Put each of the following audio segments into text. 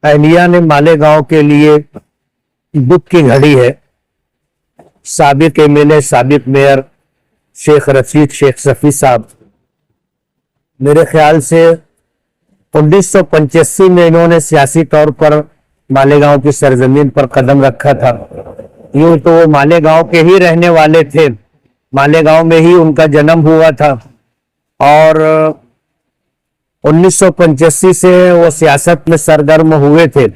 अहलिया ने मालेगांव के लिए दुख की घड़ी है। साबिक एमएलए, साबिक मेयर शेख रशीद शेख सफी साहब, मेरे ख्याल से 1985 में इन्होंने सियासी तौर पर मालेगांव की सरजमीन पर कदम रखा था। यूं तो वो मालेगांव के ही रहने वाले थे, मालेगांव में ही उनका जन्म हुआ था और 1985 से वो सियासत में सरगर्म हुए थे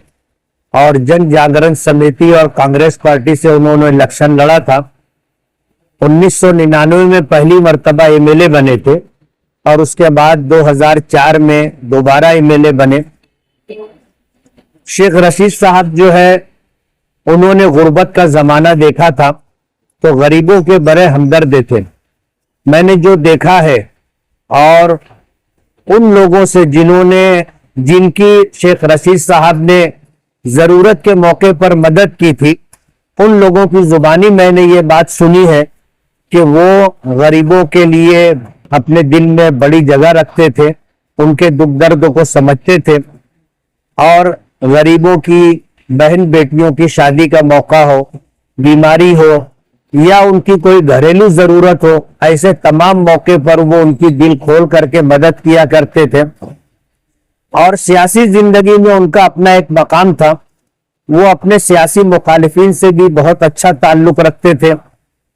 और जन जागरण समिति और कांग्रेस पार्टी से उन्होंने इलेक्शन लड़ा था। 1999 में पहली मर्तबा एमएलए बने थे और उसके बाद 2004 में दोबारा एमएलए बने। शेख रशीद साहब जो है, उन्होंने गुर्बत का जमाना देखा था तो गरीबों के बड़े हमदर्द थे। मैंने जो देखा है और उन लोगों से जिनकी शेख रशीद साहब ने जरूरत के मौके पर मदद की थी, उन लोगों की जुबानी मैंने ये बात सुनी है कि वो गरीबों के लिए अपने दिल में बड़ी जगह रखते थे, उनके दुख दर्द को समझते थे और गरीबों की बहन बेटियों की शादी का मौका हो, बीमारी हो या उनकी कोई घरेलू जरूरत हो, ऐसे तमाम मौके पर वो उनकी दिल खोल करके मदद किया करते थे। और सियासी जिंदगी में उनका अपना एक मकाम था। वो अपने सियासी मुखालिफिन से भी बहुत अच्छा ताल्लुक रखते थे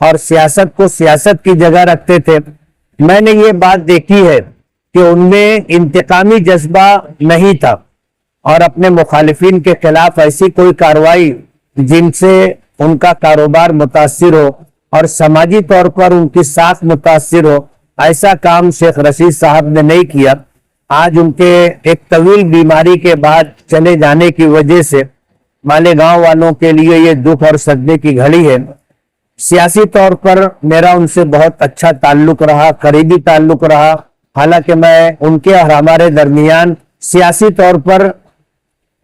और सियासत को सियासत की जगह रखते थे। मैंने ये बात देखी है कि उनमें इंतकामी जज्बा नहीं था और अपने मुखालिफिन के खिलाफ ऐसी कोई कार्रवाई जिनसे उनका कारोबार मुतासिर हो और समाजी तौर पर उनकी साख मुतासिर हो, ऐसा काम शेख रशीद साहब ने नहीं किया। आज उनके एक तवील बीमारी के बाद चले जाने की वजह से मालेगांव वालों के लिए ये दुख और सदमे की घड़ी है। सियासी तौर पर मेरा उनसे बहुत अच्छा ताल्लुक रहा, करीबी ताल्लुक रहा। हालांकि मैं उनके और हमारे दरमियान सियासी तौर पर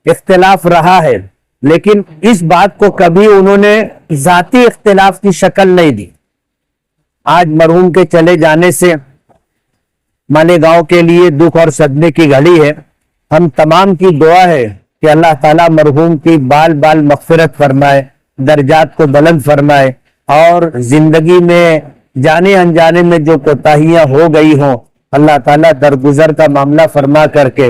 इख्तिलाफ रहा है, लेकिन इस बात को कभी उन्होंने जाती इख्तिलाफ की शक्ल नहीं दी। आज मरहूम के चले जाने से मालेगांव के लिए दुख और सदमे की घड़ी है। हम तमाम की दुआ है कि अल्लाह ताला मरहूम की बाल बाल मग़फ़िरत फरमाए, दर्जात को बुलंद फरमाए और जिंदगी में जाने अनजाने में जो कोताहियां हो गई हों, अल्लाह ताला दरगुजर का मामला फरमा करके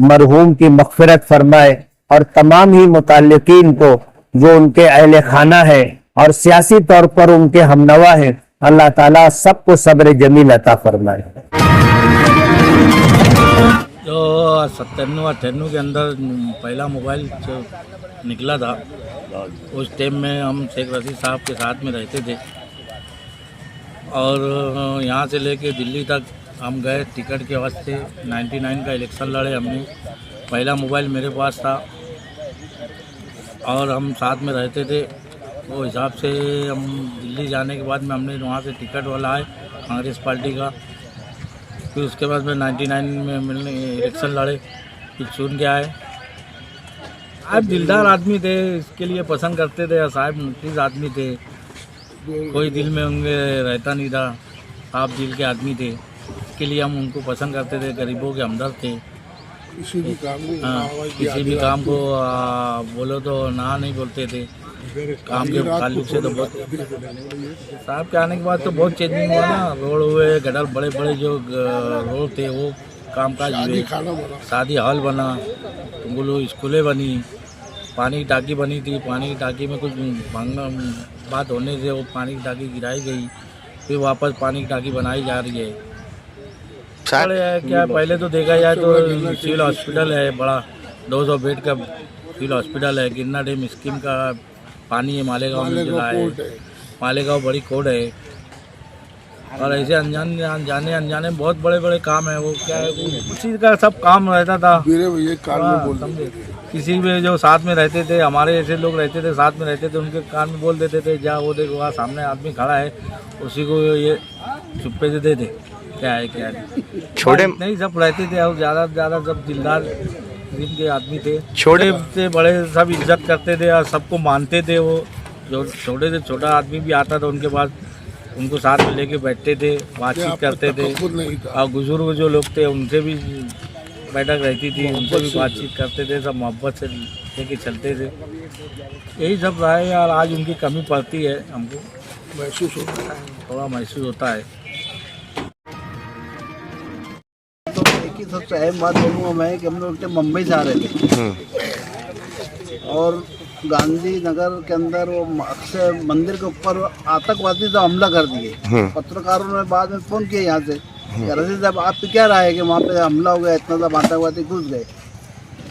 मरहूम की मग़फ़िरत फरमाए और तमाम ही मुताल्लिकीन को जो उनके अहले खाना है और सियासी तौर पर उनके हमनवा है, अल्लाह ताला सबको सब्र जमील अता फरमाए। जो 97-98 के अंदर पहला मोबाइल जो निकला था, उस टाइम में हम शेख रशीद साहब के साथ में रहते थे और यहाँ से लेके दिल्ली तक हम गए टिकट के वास्ते। 99 का इलेक्शन लड़े हमने। पहला मोबाइल मेरे पास था और हम साथ में रहते थे। वो हिसाब से हम दिल्ली जाने के बाद में हमने वहाँ से टिकट वाला है कांग्रेस पार्टी का। फिर उसके बाद में 99 में मिलने इलेक्शन लड़े, फिर चुन के आए। आप दिलदार आदमी थे, इसके लिए पसंद करते थे। साहब मुफ्तीज आदमी थे, कोई दिल में उनके रहता नहीं था, आप दिल के आदमी थे, इसके लिए हम उनको पसंद करते थे। गरीबों के हमदर्द थे। किसी भी काम को बोलो तो ना नहीं बोलते थे। काम के ताल्लुक से तो बहुत साहब के आने के बाद तो बहुत चेंजिंग हुआ ना। रोड हुए, गटर बड़े बड़े जो रोड थे वो काम काज हुए, शादी हॉल बना, बोलो स्कूलें बनी, पानी की टाकी बनी थी। पानी की टाकी में कुछ बात होने से वो पानी की टाकी गिराई गई, फिर वापस पानी की टाकी बनाई जा रही है। क्या पहले तो देखा जाए तो सिविल हॉस्पिटल है बड़ा, 200 बेड का सिविल हॉस्पिटल है। गिरना डैम स्कीम का पानी है मालेगांव में चला है। मालेगांव बड़ी कोड है और ऐसे अनजाने बहुत बड़े बड़े काम है। वो क्या है, उसी का सब काम रहता था। किसी भी जो साथ में रहते थे, हमारे ऐसे लोग रहते थे साथ में रहते थे, उनके कान में बोल देते थे, जा वो देखो वहाँ सामने आदमी खड़ा है, उसी को ये चुप्पे से दे दे, क्या है क्या नहीं। छोटे नहीं सब रहते थे और ज़्यादा से ज़्यादा सब दिलदार दिन के आदमी थे। छोटे से बड़े सब इज्जत करते थे और सबको मानते थे। वो जो छोटे से छोटा आदमी भी आता था उनके पास, उनको साथ में लेके बैठते थे, बातचीत करते थे। और बुजुर्ग जो लोग थे उनसे भी बैठक रहती थी, उनसे भी बातचीत करते थे, सब मोहब्बत से लेके चलते थे। यही सब रहा है यार। आज उनकी कमी पड़ती है, हमको महसूस होता है, थोड़ा महसूस होता है। तो एक ही सबसे अहम बात बोलूँगा मैं कि हम लोग मुंबई से आ रहे थे और गांधी नगर के अंदर वो अक्षय मंदिर के ऊपर आतंकवादी से हमला कर दिए। पत्रकारों ने बाद में फ़ोन किया यहाँ से, रशीद साहब आप क्या राय है कि वहाँ पे हमला हो गया, इतना सब आतंकवादी घुस गए,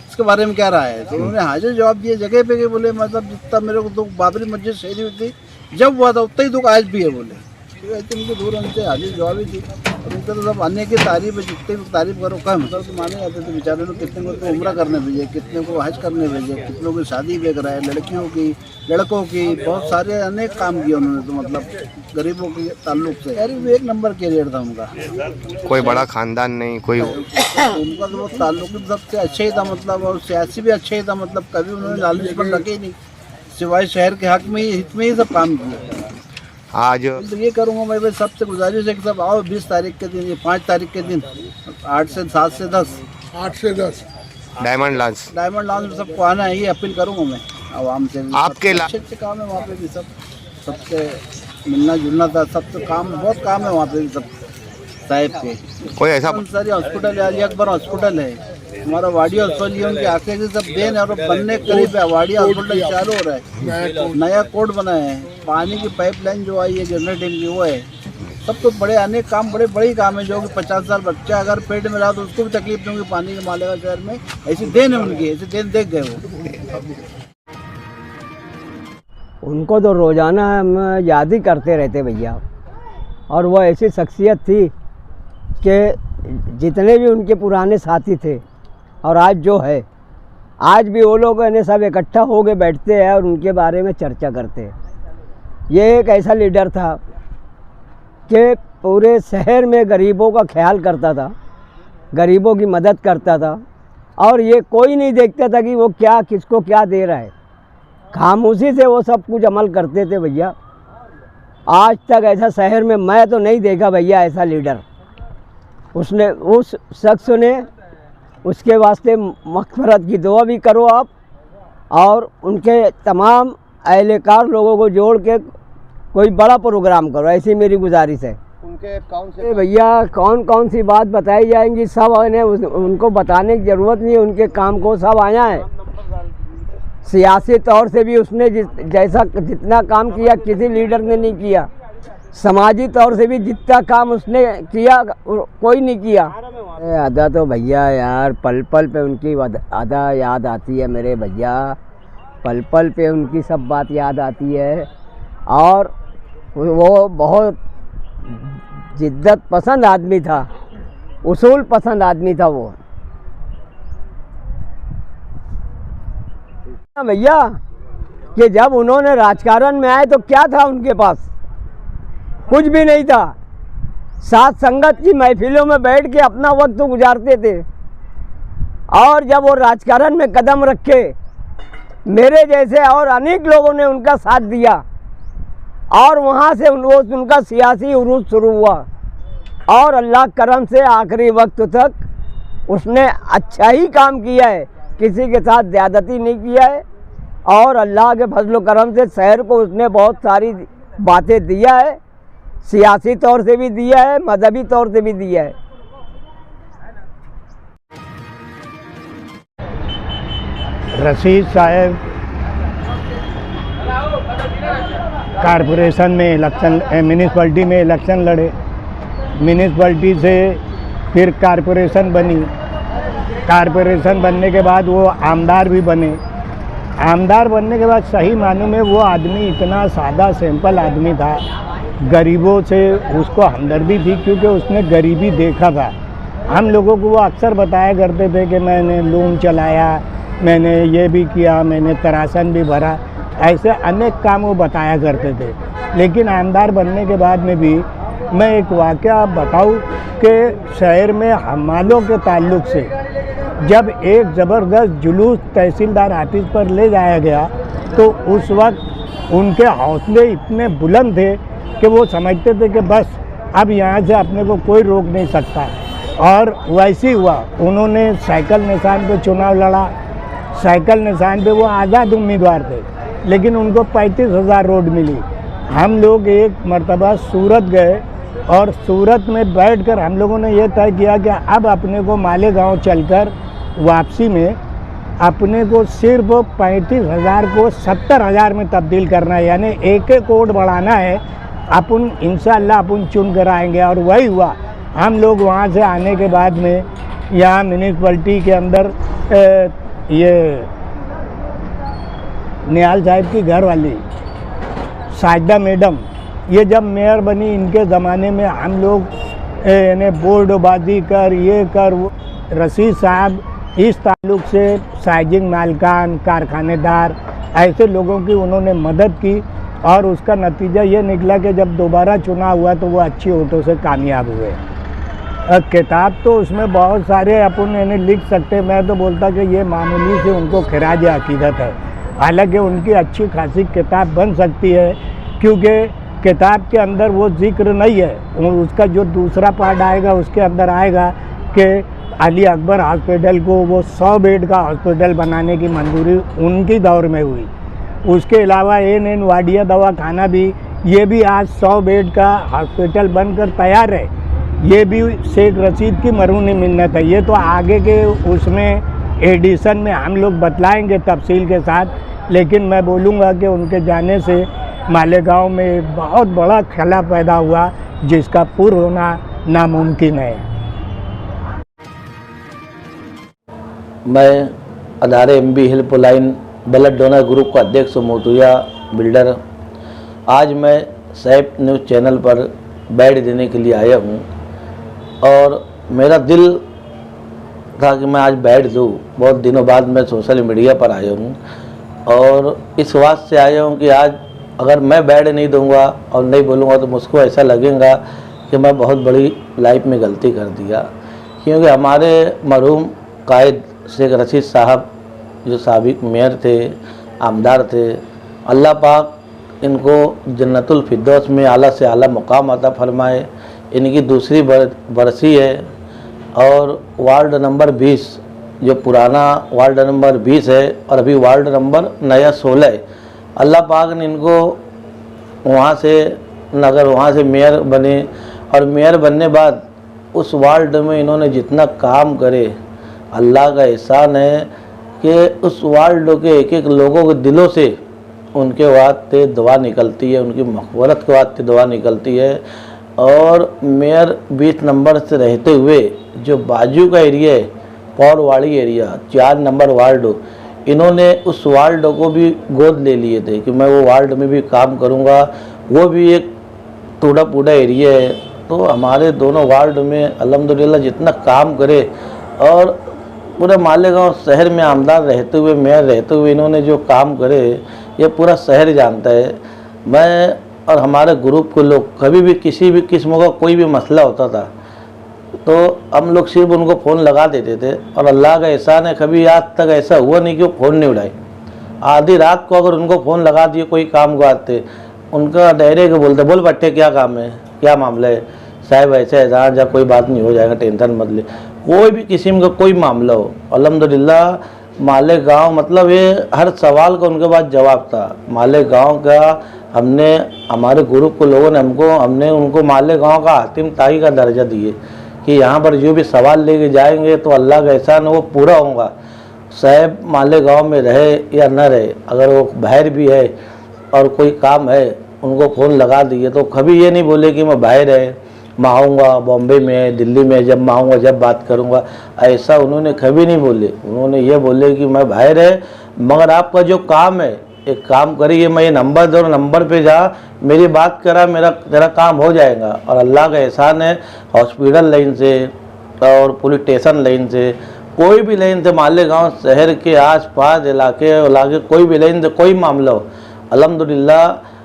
इसके बारे में क्या राय है? तो उन्होंने हाजिर जवाब दिए जगह पे कि बोले मतलब जितना मेरे को दुख बाबरी मस्जिद शहीद हुई थी जब हुआ था उतना ही दुख आज भी है। बोले उनके दूर उनसे हाजिर जवाब ही थी और उनके तो सब आने की तारीफ है, जितने भी तारीफ करो कम मतलब तो माने जाते थे। बेचारे लोग कितने को तो उम्रा करने भेजे, कितने को हज करने भेजे, कितनों की शादी भी कराए, लड़कियों की लड़कों की, बहुत सारे अनेक काम किए उन्होंने। तो मतलब गरीबों के ताल्लुक से यार भी एक नंबर कैरियर था उनका, कोई बड़ा खानदान नहीं, कोई उनका तो वो ताल्लुक भी सबसे अच्छे ही था मतलब, और सियासी भी अच्छे ही था मतलब, कभी उन्होंने लालच पर रखे ही नहीं, सिवाय शहर के हक में ही हित में ही सब काम किए। आज तो ये करूँगा मैं भाई सबसे गुजारिश है कि सब आओ 20 तारीख के दिन, ये 5 तारीख के दिन 8 से 7 से 10 डायमंड लॉन्च में सबको आना है, ये अपील करूँगा मैं आवाम से। आपके अच्छे काम है वहाँ पे भी, सबसे मिलना जुलना था, सबसे काम बहुत काम है वहाँ पे भी सब साहिब के। कोई ऐसा सारी हॉस्पिटल है, अली अकबर हॉस्पिटल है, हमारा वाड़ी हॉस्पिटल उनके आके की सब देन है और बनने करीब है। वाड़ी हॉस्पिटल चालू हो रहा है, नया कोड बना है, पानी की पाइपलाइन जो आई है जनरेटिंग की वो है, सब तो बड़े अनेक काम, बड़े बड़े काम है। जो कि 50 साल बच्चा अगर पेट में रहा तो उसको भी तकलीफ नहीं होगी, पानी के मालेगा शहर में ऐसी देन है उनकी, ऐसे देन देख गए वो। उनको तो रोज़ाना हम याद ही करते रहते भैया, और वो ऐसी शख्सियत थी कि जितने भी उनके पुराने साथी थे और आज जो है, आज भी वो लोग ने सब इकट्ठा हो के बैठते हैं और उनके बारे में चर्चा करते हैं। ये एक ऐसा लीडर था कि पूरे शहर में गरीबों का ख्याल करता था, गरीबों की मदद करता था, और ये कोई नहीं देखता था कि वो क्या किसको क्या दे रहा है, खामोशी से वो सब कुछ अमल करते थे भैया। आज तक ऐसा शहर में मैं तो नहीं देखा भैया ऐसा लीडर। उसने उस शख्स ने उसके वास्ते मग़फ़िरत की दुआ भी करो आप, और उनके तमाम अहलकार लोगों को जोड़ के कोई बड़ा प्रोग्राम करो, ऐसी मेरी गुजारिश है। उनके कौन से भैया कौन कौन सी बात बताई जाएंगी, सब इन्हें उनको बताने की ज़रूरत नहीं है, उनके काम को सब आया है। सियासी तौर से भी उसने जैसा जितना काम किया किसी लीडर ने नहीं किया, समाजी तौर से भी जितना काम उसने किया कोई नहीं किया। अदा तो भैया यार पल पल पे उनकी अदा याद आती है मेरे भैया, पल पल पे उनकी सब बात याद आती है। और वो बहुत जिद्दत पसंद आदमी था, उसूल पसंद आदमी था वो भैया। कि जब उन्होंने राजकारण में आए तो क्या था उनके पास, कुछ भी नहीं था। साथ संगत की महफिलों में बैठ के अपना वक्त गुजारते थे, और जब वो राजकारण में कदम रखे मेरे जैसे और अनेक लोगों ने उनका साथ दिया, और वहाँ से उनका सियासी उरूज शुरू हुआ, और अल्लाह करम से आखिरी वक्त तक उसने अच्छा ही काम किया है, किसी के साथ ज़्यादती नहीं किया है, और अल्लाह के फजल करम से शहर को उसने बहुत सारी बातें दिया है, सियासी तौर से भी दिया है, मजहबी तौर से भी दिया है। रशीद साहब कारपोरेशन में इलेक्शन, म्यूनिसपैलिटी में इलेक्शन लड़े, म्यूनिसपैलिटी से फिर कारपोरेशन बनी, कारपोरेशन बनने के बाद वो आमदार भी बने। आमदार बनने के बाद सही मानों में वो आदमी इतना सादा सिंपल आदमी था, गरीबों से उसको हमदर्दी थी क्योंकि उसने गरीबी देखा था। हम लोगों को वो अक्सर बताया करते थे कि मैंने लूम चलाया, मैंने ये भी किया, मैंने तरासन भी भरा, ऐसे अनेक काम वो बताया करते थे। लेकिन आमदार बनने के बाद में भी मैं एक वाक़या बताऊं कि शहर में हमालों के ताल्लुक़ से जब एक ज़बरदस्त जुलूस तहसीलदार ऑफिस पर ले जाया गया तो उस वक्त उनके हौसले इतने बुलंद थे कि वो समझते थे कि बस अब यहाँ से अपने को कोई रोक नहीं सकता। और वैसे ही हुआ, उन्होंने साइकिल निशान पे चुनाव लड़ा। साइकिल निशान पे वो आज़ाद उम्मीदवार थे, लेकिन उनको 35,000 रोड मिली। हम लोग एक मर्तबा सूरत गए और सूरत में बैठकर हम लोगों ने ये तय किया कि अब अपने को मालेगांव चलकर वापसी में अपने को सिर्फ 35,000 को 70,000 में तब्दील करना है, यानी एक एक वोट बढ़ाना है। अपन इंशाअल्लाह अपन चुन कर आएंगे। और वही हुआ। हम लोग वहाँ से आने के बाद में यहाँ म्यूनिसिपलिटी के अंदर ये निहाल साहब की घर वाली साजिदा मैडम, ये जब मेयर बनी, इनके ज़माने में हम लोग यानी बोर्डबाजी कर ये कर, रशीद साहब इस ताल्लुक़ से साइजिंग मालकान, कारखानेदार, ऐसे लोगों की उन्होंने मदद की और उसका नतीजा ये निकला कि जब दोबारा चुनाव हुआ तो वो अच्छी वोटों से कामयाब हुए। किताब तो उसमें बहुत सारे अपन यानी लिख सकते। मैं तो बोलता कि ये मामूली से उनको खिराज अकीदत है। हालांकि उनकी अच्छी खासी किताब बन सकती है, क्योंकि किताब के अंदर वो जिक्र नहीं है। उसका जो दूसरा पार्ट आएगा उसके अंदर आएगा कि अली अकबर हॉस्पिटल को वो 100 बेड का हॉस्पिटल बनाने की मंजूरी उनकी दौर में हुई। उसके अलावा एन वाडिया दवाखाना भी, ये भी आज 100 बेड का हॉस्पिटल बनकर तैयार है। ये भी शेख रशीद की मरहूनी मिन्नत है। ये तो आगे के उसमें एडिशन में हम लोग बतलाएंगे तफसील के साथ, लेकिन मैं बोलूँगा कि उनके जाने से मालेगांव में बहुत बड़ा खला पैदा हुआ, जिसका पूर्ण होना नामुमकिन है। मैं अदारे MB helpline blood donor group का अध्यक्ष मोतुया बिल्डर। आज मैं सैप न्यूज़ चैनल पर बैठ देने के लिए आया हूँ और मेरा दिल था कि मैं आज बैठ दूँ। बहुत दिनों बाद मैं सोशल मीडिया पर आया हूँ और इस बात से आया हूँ कि आज अगर मैं बैठ नहीं दूँगा और नहीं बोलूँगा तो मुझको ऐसा लगेगा कि मैं बहुत बड़ी लाइफ में गलती कर दिया। क्योंकि हमारे मरहूम कायद शेख रशीद साहब जो साबिक मेयर थे, आमदार थे, अल्लाह पाक इनको जन्नतुल फिरदौस में आला से आला मुकाम अता फरमाए। इनकी दूसरी बरसी है और वार्ड नंबर 20 जो पुराना वार्ड नंबर 20 है और अभी वार्ड नंबर नया 16 है, अल्लाह पाक ने इनको वहाँ से नगर वहाँ से मेयर बने और मेयर बनने बाद उस वार्ड में इन्होंने जितना काम करे, अल्लाह का एहसान है कि उस वार्ड के एक एक लोगों के दिलों से उनके वास्ते दुआ निकलती है, उनकी मग़फ़िरत के वास्ते दुआ निकलती है। और मेयर 20 नंबर से रहते हुए जो बाजू का एरिया है, पौरवाड़ी एरिया 4 नंबर वार्ड, इन्होंने उस वार्ड को भी गोद ले लिए थे कि मैं वो वार्ड में भी काम करूँगा। वो भी एक टूटा फूटा एरिया है। तो हमारे दोनों वार्ड में अल्हम्दुलिल्लाह जितना काम करे और पूरे मालेगांव शहर में आमदार रहते हुए, मेयर रहते हुए इन्होंने जो काम करे ये पूरा शहर जानता है। मैं और हमारे ग्रुप के लोग कभी भी किसी भी किस्म का कोई भी मसला होता था तो हम लोग सिर्फ उनको फ़ोन लगा देते थे और अल्लाह का एहसान है कभी आज तक ऐसा हुआ नहीं कि वो फ़ोन नहीं उठाए। आधी रात को अगर उनको फ़ोन लगा दिए कोई काम को आते, उनका डायरेक्ट बोलते, बोल बट्टे क्या काम है, क्या मामला है साहब, ऐसे है जहाँ कोई बात नहीं हो जाएगा, टेंशन मत ले। कोई भी किस्म का कोई मामला हो, अल्हम्दुलिल्लाह मालेगांव मतलब ये हर सवाल का उनके पास जवाब था। मालेगांव का हमने हमारे ग्रुप के लोगों ने हमने उनको मालेगांव का हातिम ताई का दर्जा दिए कि यहाँ पर जो भी सवाल लेके जाएंगे तो अल्लाह का एहसान वो पूरा होगा। साहब मालेगांव में रहे या न रहे, अगर वो बाहर भी है और कोई काम है उनको फ़ोन लगा दिए तो कभी ये नहीं बोले कि मैं बाहर है, मैं आऊँगा, बॉम्बे में, दिल्ली में, जब मैं आऊँगा जब बात करूँगा, ऐसा उन्होंने कभी नहीं बोले। उन्होंने ये बोले कि मैं बाहर है मगर आपका जो काम है एक काम करिए, मैं ये नंबर दो, नंबर पे जा, मेरी बात करा, तेरा काम हो जाएगा। और अल्लाह का एहसान है हॉस्पिटल लाइन से और पुलिस स्टेशन लाइन से, कोई भी लाइन से, मालेगांव शहर के आसपास इलाके कोई भी लाइन से कोई मामला हो, अल्हम्दुलिल्लाह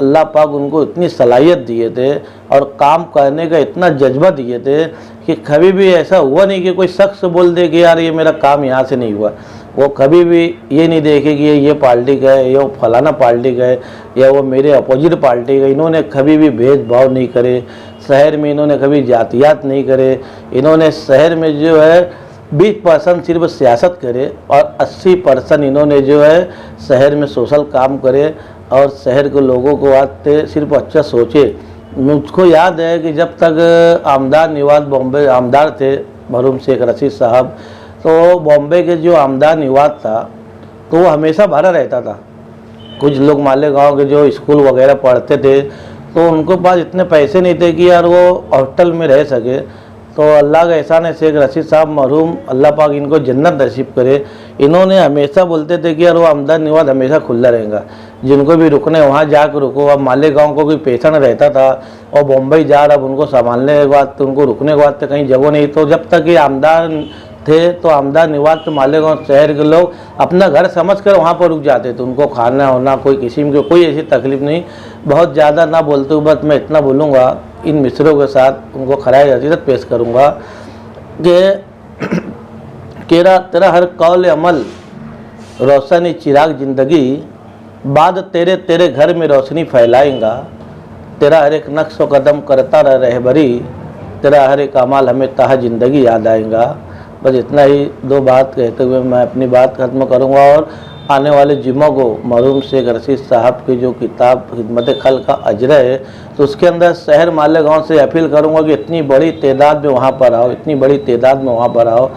अल्लाह पाक उनको इतनी सलाहियत दिए थे और काम करने का इतना जज्बा दिए थे कि कभी भी ऐसा हुआ नहीं कि कोई शख्स बोल दे कि यार ये मेरा काम यहाँ से नहीं हुआ। वो कभी भी ये नहीं देखे कि ये पार्टी का है, ये फलाना पार्टी का है या वो मेरे अपोजिट पार्टी का। इन्होंने कभी भी भेदभाव नहीं करे, शहर में इन्होंने कभी जातियात नहीं करे। इन्होंने शहर में जो है 20% सिर्फ सियासत करे और 80% इन्होंने जो है शहर में सोशल काम करे और शहर के लोगों को वास्ते सिर्फ अच्छा सोचे। मुझको याद है कि जब तक आमदार निवास बॉम्बे आमदार थे मरहूम शेख रशीद साहब, तो बॉम्बे के जो आमदार निवास था तो वो हमेशा भरा रहता था। कुछ लोग मालेगांव के जो स्कूल वगैरह पढ़ते थे तो उनको पास इतने पैसे नहीं थे कि यार वो हॉस्टल में रह सके। तो अल्लाह का एहसान है, शेख रशीद साहब मरहूम, अल्लाह पाक इनको जन्नत नसीब करे। इन्होंने हमेशा बोलते थे कि यार वो आमदार निवास हमेशा खुला रहेगा, जिनको भी रुकने वहाँ जाकर रुको। अब मालेगांव को कोई पेशेंट रहता था और बम्बई जा रहा, अब उनको संभालने के बाद तो उनको रुकने के बाद तो कहीं जगह नहीं। तो जब तक ये आमदार थे तो आमदार निवास तो मालेगांव शहर के लोग अपना घर समझकर वहाँ पर रुक जाते थे। उनको खाना होना कोई किस्म की कोई ऐसी तकलीफ नहीं। बहुत ज़्यादा ना बोलते हुए बस मैं इतना बोलूँगा, इन मिसरों के साथ उनको खराज अकीदत पेश करूँगा कि तेरा हर कौल अमल रोशनी चिराग ज़िंदगी, बाद तेरे तेरे घर में रोशनी फैलाएंगा। तेरा हर एक नक्श व कदम करता रह रहबरी, तेरा हर एक अमाल हमें ताहा ज़िंदगी याद आएगा। बस इतना ही दो बात कहते हुए मैं अपनी बात खत्म करूँगा और आने वाले जुम्मों को मरहूम शेख रशीद साहब की जो किताब खिदमत खल का अजरा है तो उसके अंदर शहर मालेगांव से अपील करूँगा कि इतनी बड़ी तादाद में वहाँ पर आओ, इतनी बड़ी तादाद में वहाँ पर आओ।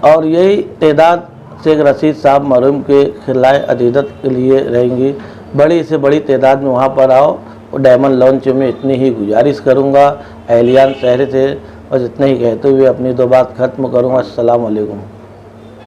और यही तादाद शेख रशीद साहब मरहूम के खिलाए अदीदत के लिए रहेंगी। बड़ी से बड़ी तादाद में वहाँ पर आओ। और डायमंड लॉन्च में इतनी ही गुजारिश करूँगा अहलियान शहर से। और इतना ही कहते हुए अपनी दो बात ख़त्म करूँगा। अस्सलाम वालेकुम।